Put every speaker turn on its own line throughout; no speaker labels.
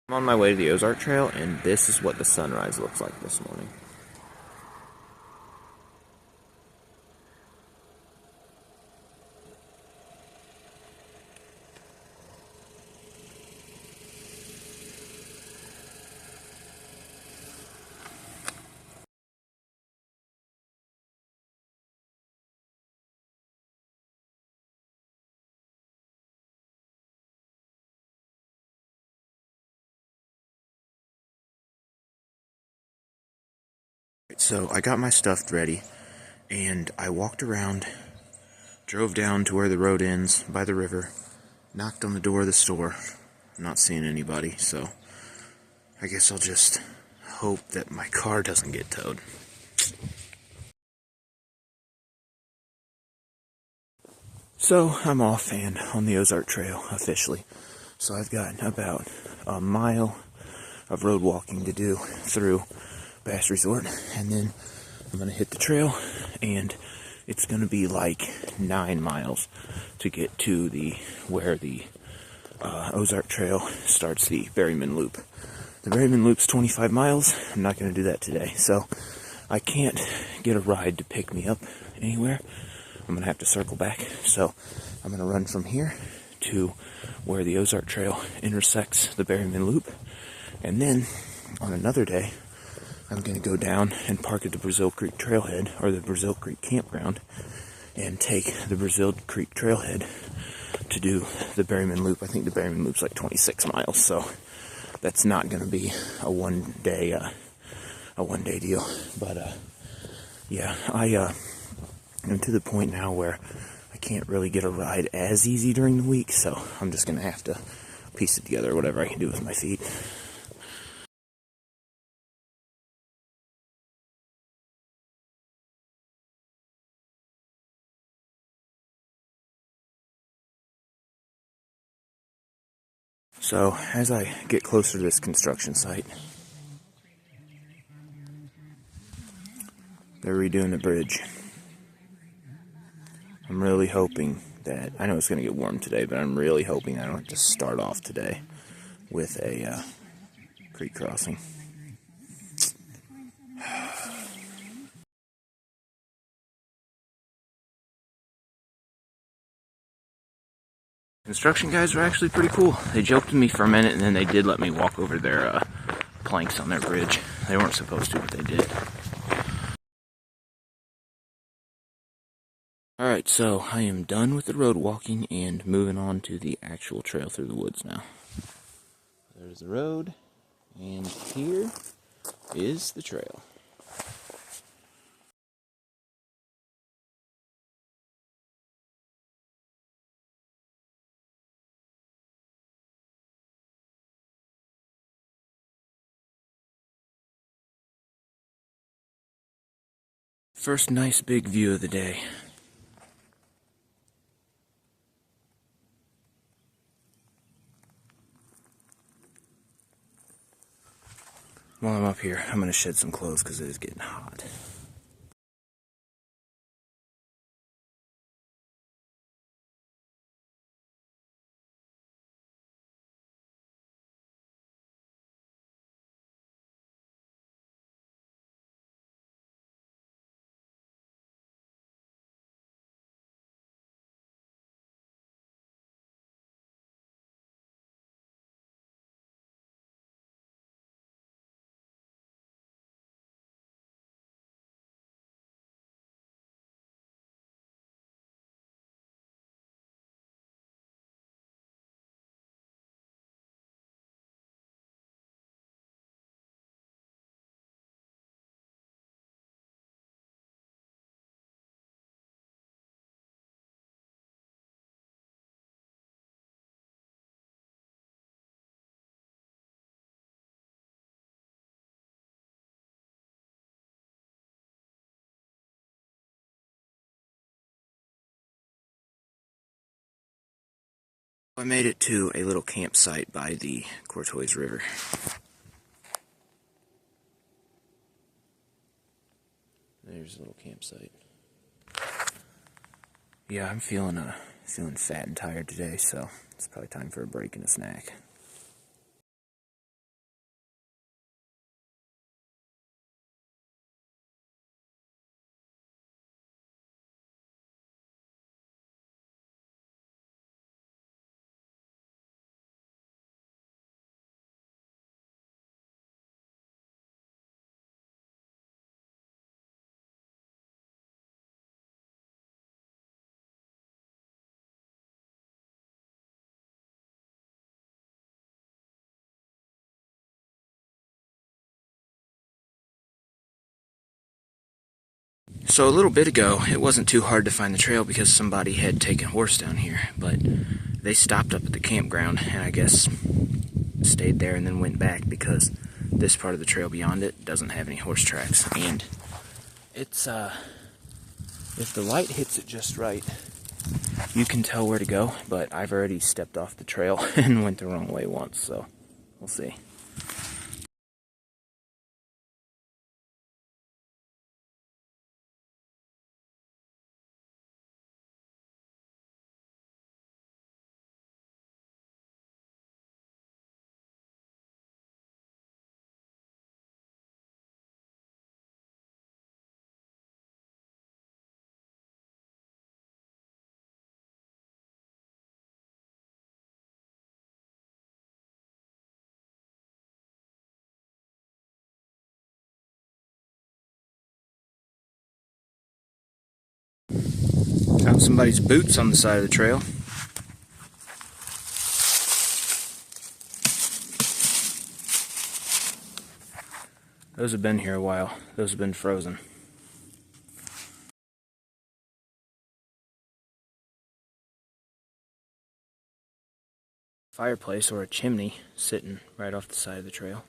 I'm on my way to the Ozark Trail, and this is what the sunrise looks like this morning. So I got my stuff ready, and I walked around, drove down to where the road ends by the river, knocked on the door of the store. I'm not seeing anybody, so I guess I'll just hope that my car doesn't get towed. So I'm off and on the Ozark Trail officially. So I've got about a mile of road walking to do through Bass Resort, and then I'm going to hit the trail, and it's going to be like 9 miles to get to where the Ozark Trail starts the Berryman Loop. The Berryman Loop's 25 miles. I'm not going to do that today, so I can't get a ride to pick me up anywhere. I'm going to have to circle back, so I'm going to run from here to where the Ozark Trail intersects the Berryman Loop, and then on another day, I'm going to go down and park at the Brazil Creek Trailhead, or the Brazil Creek Campground, and take the Brazil Creek Trailhead to do the Berryman Loop. I think the Berryman Loop's like 26 miles, so that's not going to be a one day deal. But yeah, I'm to the point now where I can't really get a ride as easy during the week, so I'm just going to have to piece it together, whatever I can do with my feet. So, as I get closer to this construction site, they're redoing the bridge. I'm really hoping that, I know it's going to get warm today, but I'm really hoping I don't have to start off today with a creek crossing. Construction guys are actually pretty cool. They joked with me for a minute, and then they did let me walk over their planks on their bridge. They weren't supposed to, but they did. Alright, so I am done with the road walking and moving on to the actual trail through the woods now. There's the road, and here is the trail. First nice big view of the day. While I'm up here, I'm going to shed some clothes because it is getting hot. I made it to a little campsite by the Courtois River. There's a little campsite. Yeah, I'm feeling fat and tired today, so it's probably time for a break and a snack. So a little bit ago, it wasn't too hard to find the trail because somebody had taken a horse down here, but they stopped up at the campground and I guess stayed there and then went back because this part of the trail beyond it doesn't have any horse tracks. And it's, if the light hits it just right, you can tell where to go, but I've already stepped off the trail and went the wrong way once, so we'll see. Found somebody's boots on the side of the trail. Those have been here a while. Those have been frozen. Fireplace or a chimney sitting right off the side of the trail.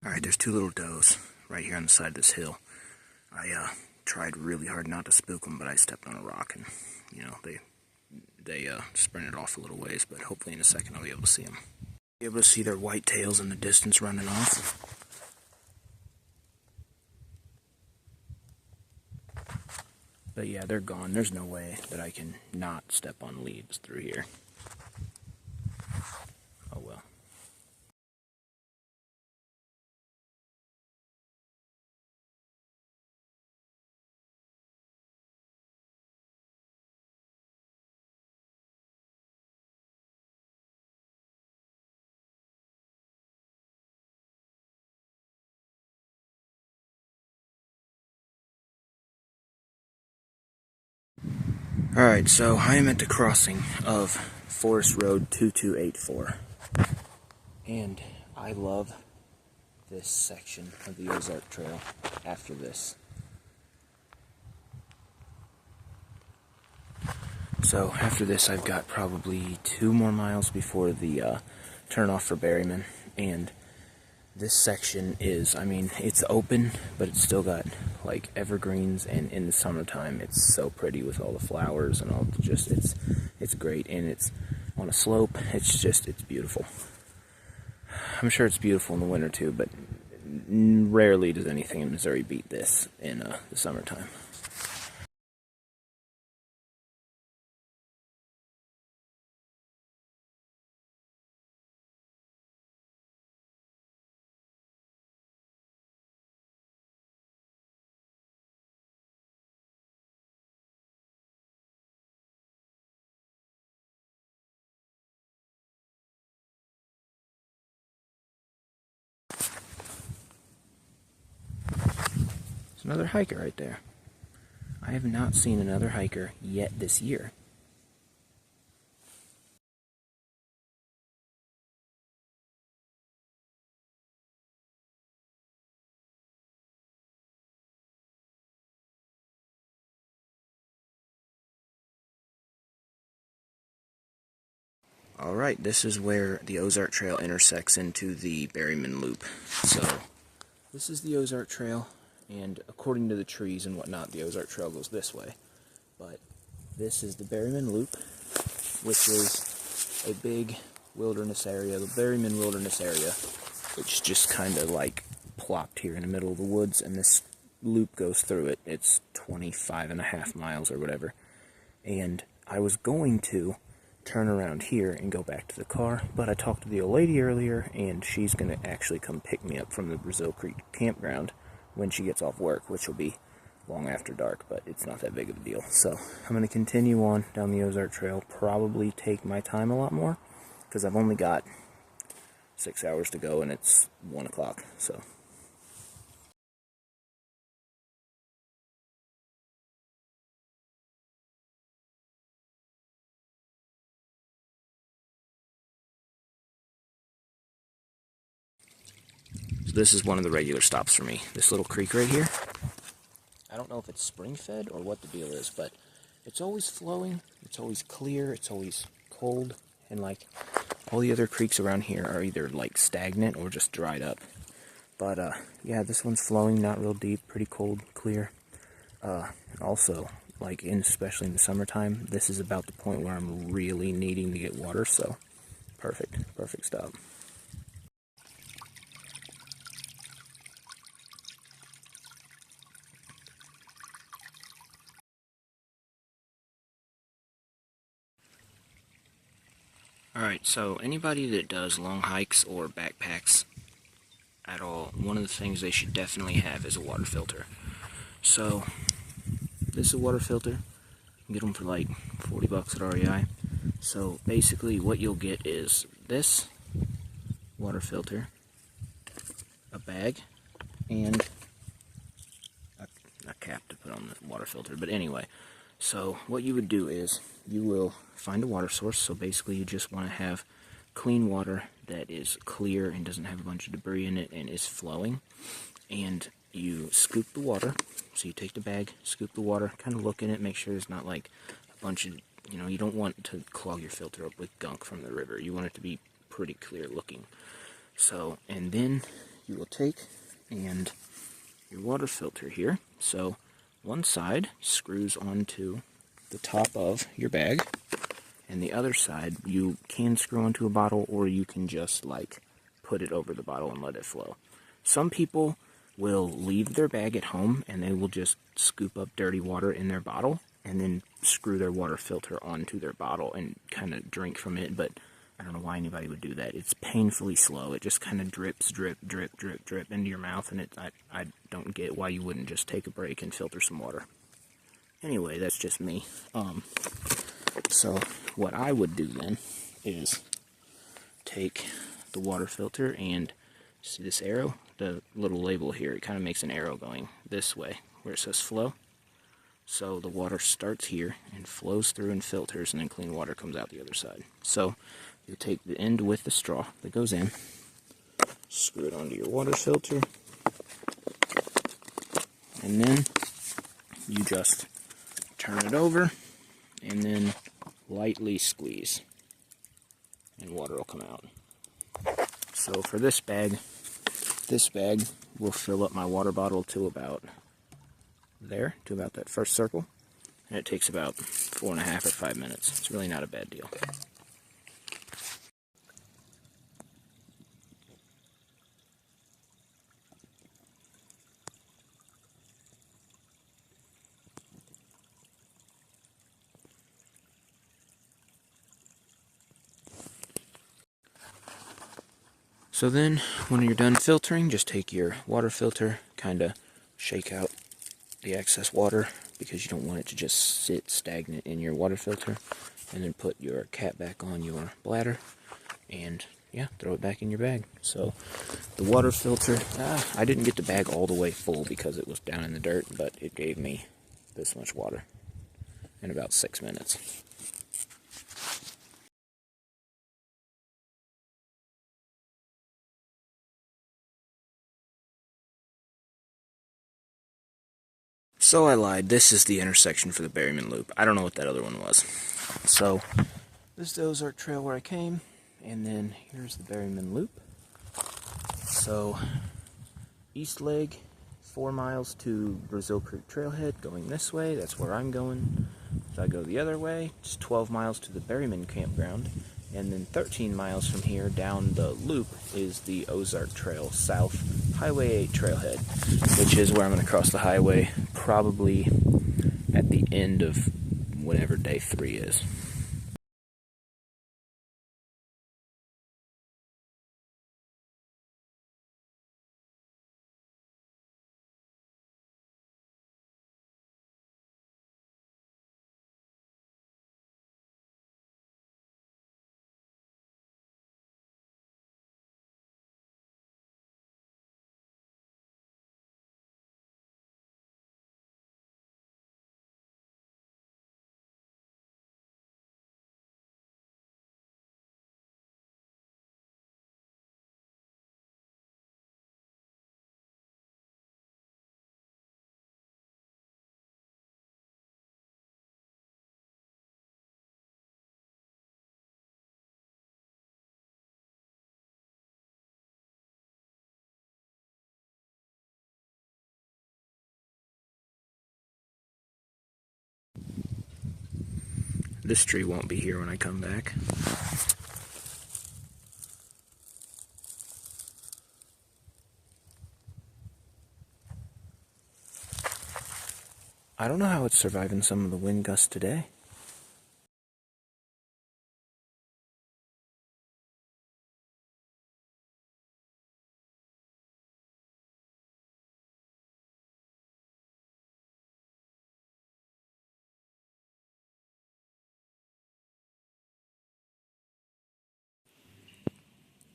Alright, there's two little does right here on the side of this hill. I tried really hard not to spook them, but I stepped on a rock and, you know, they sprinted off a little ways, but hopefully in a second I'll be able to see them. Be able to see their white tails in the distance running off. But yeah, they're gone. There's no way that I can not step on leaves through here. Oh well. Alright, so I am at the crossing of Forest Road 2284. And I love this section of the Ozark Trail after this. So after this I've got probably 2 more miles before the turn off for Berryman, and this section is, I mean, it's open, but it's still got like evergreens, and in the summertime it's so pretty with all the flowers and all, just it's great, and it's on a slope. It's beautiful. I'm sure it's beautiful in the winter too, but rarely does anything in Missouri beat this in the summertime. There's another hiker right there. I have not seen another hiker yet this year. Alright, this is where the Ozark Trail intersects into the Berryman Loop. So, this is the Ozark Trail, and according to the trees and whatnot, the Ozark Trail goes this way. But this is the Berryman Loop, which is a big wilderness area, the Berryman Wilderness Area, which just kind of like plopped here in the middle of the woods, and this loop goes through it. It's 25.5 miles or whatever. And I was going to turn around here and go back to the car, but I talked to the old lady earlier, and she's going to actually come pick me up from the Brazil Creek Campground when she gets off work, which will be long after dark, but it's not that big of a deal. So I'm going to continue on down the Ozark Trail, probably take my time a lot more, because I've only got 6 hours to go, and it's 1 o'clock, so... this is one of the regular stops for me. This little creek right here. I don't know if it's spring-fed or what the deal is, but it's always flowing, it's always clear, it's always cold, and like all the other creeks around here are either like stagnant or just dried up. But yeah, this one's flowing, not real deep, pretty cold, clear. Also, like especially in the summertime, this is about the point where I'm really needing to get water, so perfect stop. Alright, so anybody that does long hikes or backpacks at all, one of the things they should definitely have is a water filter. So, this is a water filter. You can get them for like 40 bucks at REI. So basically what you'll get is this water filter, a bag, and a cap to put on the water filter. But anyway, so what you would do is you will find a water source. So basically you just want to have clean water that is clear and doesn't have a bunch of debris in it and is flowing. And you scoop the water. So you take the bag, scoop the water, kind of look in it, make sure there's not like a bunch of, you don't want to clog your filter up with gunk from the river. You want it to be pretty clear looking. So, and then you will take and your water filter here. So one side screws onto the top of your bag, and the other side you can screw onto a bottle, or you can just like put it over the bottle and let it flow. Some people will leave their bag at home and they will just scoop up dirty water in their bottle and then screw their water filter onto their bottle and kind of drink from it, but I don't know why anybody would do that. It's painfully slow. It just kind of drips, drip, drip, drip, drip into your mouth, and I don't get why you wouldn't just take a break and filter some water. Anyway, that's just me. So what I would do then is take the water filter and see this arrow? The little label here, it kind of makes an arrow going this way where it says flow. So the water starts here and flows through and filters, and then clean water comes out the other side. So you take the end with the straw that goes in, screw it onto your water filter, and then you just turn it over and then lightly squeeze and water will come out. So for this bag will fill up my water bottle to about there, to about that first circle, and it takes about 4.5 or 5 minutes. It's really not a bad deal. So then, when you're done filtering, just take your water filter, kind of shake out the excess water, because you don't want it to just sit stagnant in your water filter, and then put your cap back on your bladder, and yeah, throw it back in your bag. So the water filter, I didn't get the bag all the way full because it was down in the dirt, but it gave me this much water in about 6 minutes. So I lied. This is the intersection for the Berryman Loop. I don't know what that other one was. So this is the Ozark Trail where I came, and then here's the Berryman Loop. So east leg, 4 miles to Brazil Creek Trailhead, going this way. That's where I'm going. If I go the other way, it's 12 miles to the Berryman Campground, and then 13 miles from here down the loop is the Ozark Trail South Highway 8 Trailhead, which is where I'm going to cross the highway probably at the end of whatever day 3 is. This tree won't be here when I come back. I don't know how it's surviving some of the wind gusts today.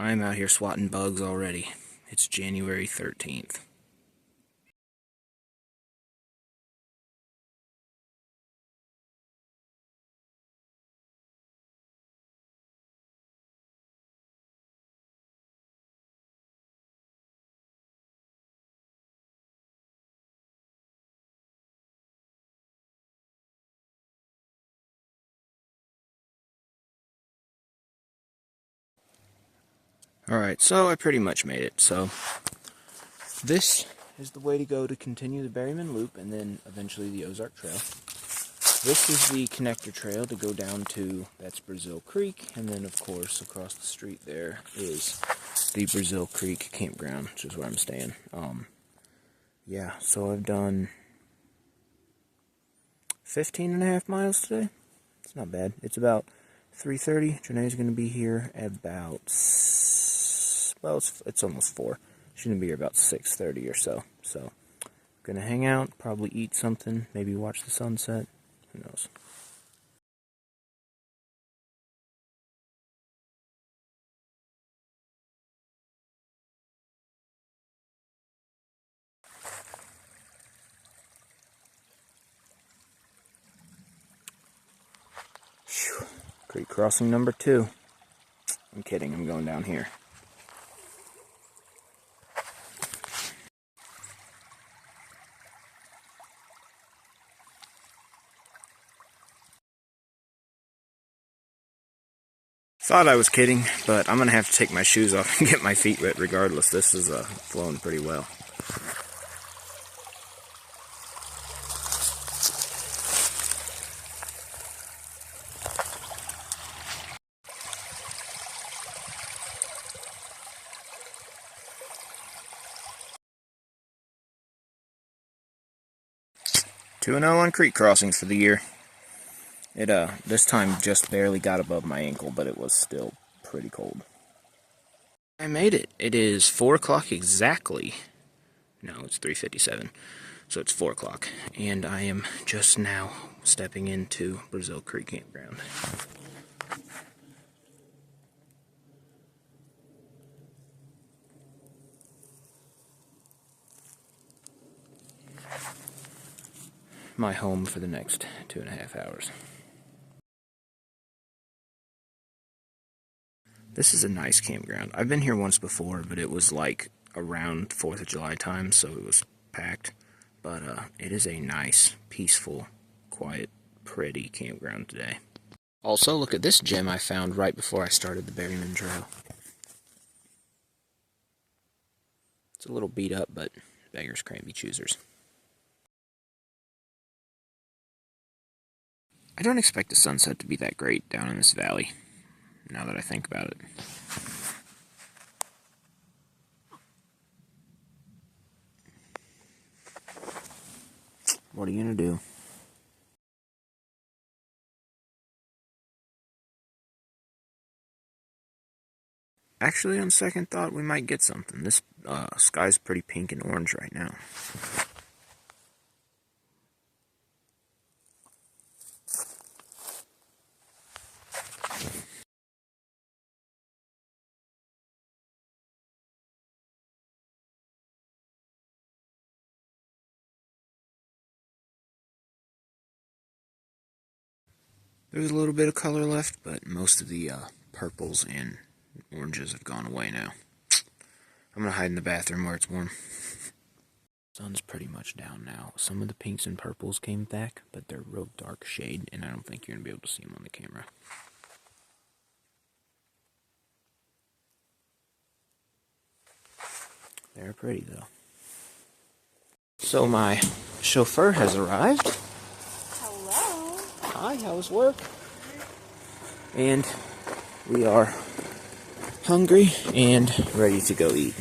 I'm out here swatting bugs already. It's January 13th. Alright, so I pretty much made it. So, this is the way to go to continue the Berryman Loop and then eventually the Ozark Trail. This is the connector trail to go down to, that's Brazil Creek, and then of course across the street there is the Brazil Creek Campground, which is where I'm staying. Yeah, so I've done 15.5 miles today. It's not bad. It's about 3:30. Janae's going to be here about, well, it's almost 4. She's going to be here about 6:30 or so. So, going to hang out, probably eat something, maybe watch the sunset. Who knows? Whew. Creek crossing number 2. I'm kidding, I'm going down here. Thought I was kidding, but I'm going to have to take my shoes off and get my feet wet regardless. This is flowing pretty well. Two and 0 on creek crossings for the year. It this time just barely got above my ankle, but it was still pretty cold. I made it. It is 4 o'clock exactly. No, it's 3:57. So it's 4 o'clock. And I am just now stepping into Brazil Creek Campground. My home for the next 2.5 hours. This is a nice campground. I've been here once before, but it was like around 4th of July time, so it was packed. But it is a nice, peaceful, quiet, pretty campground today. Also, look at this gem I found right before I started the Berryman Trail. It's a little beat up, but beggars can't be choosers. I don't expect the sunset to be that great down in this valley, now that I think about it. What are you gonna do? Actually, on second thought, we might get something. This sky's pretty pink and orange right now. There's a little bit of color left, but most of the purples and oranges have gone away now. I'm gonna hide in the bathroom where it's warm. Sun's pretty much down now. Some of the pinks and purples came back, but they're real dark shade, and I don't think you're gonna be able to see them on the camera. They're pretty though. So my chauffeur has arrived.
Hello.
Hi, how was work? And we are hungry and ready to go eat.